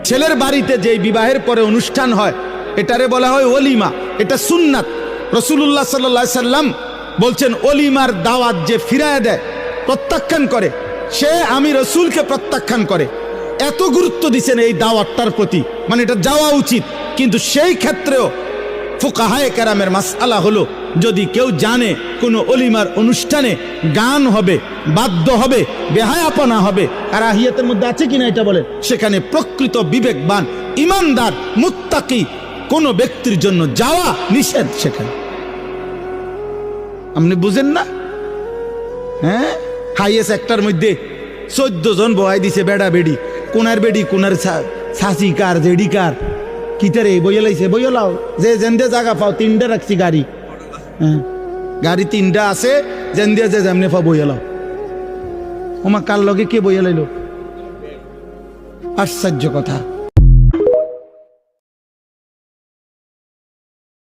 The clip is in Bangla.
ছেলের বাড়িতে যে বিবাহের পরে অনুষ্ঠান হয় এটারে বলা হয় ওলিমা, এটা সুন্নাত। রাসূলুল্লাহ সাল্লাল্লাহু আলাইহি সাল্লাম বলছেন ওলিমার দাওয়াত যে ফিরায় দেয়, প্রত্যাখ্যান করে, সে আমি রসুলকে প্রত্যাখ্যান করে। এত গুরুত্ব দিচ্ছেন এই দাওয়াতটার প্রতি, মানে এটা যাওয়া উচিত। কিন্তু সেই ক্ষেত্রেও ফুকাহায়ে কেরামের মাসআলা হলো, যদি কেউ জানে কোনো অলিমার অনুষ্ঠানে গান হবে, বাদ্য হবে, বেহায়াপনা হবে, আর আহিয়াতের মধ্যে আছে কিনা এটা বলে, সেখানে প্রকৃত বিবেকবান ইমানদার মুত্তাকি কোনো ব্যক্তির জন্য যাওয়া নিষেধ। সেখানে আপনি বুঝেন না? হ্যাঁ, হাইয়েস্ট একটার মধ্যে 14 জন বহাই দিছে, বেড়া বেড়ি, কোনার বেড়ি কোনার ছাসি কার জেডি কার কিতারে বইলাইছে, বইলাও যে যেন্দে জায়গা পাও, 3টা রাখছি গাড়ি, হ্যাঁ গাড়ি 3টা আছে, যেন্দে যে যেমনে পাও বইলাও। ওমা কার লগে কে বইলাইলো? আশ্চর্য কথা।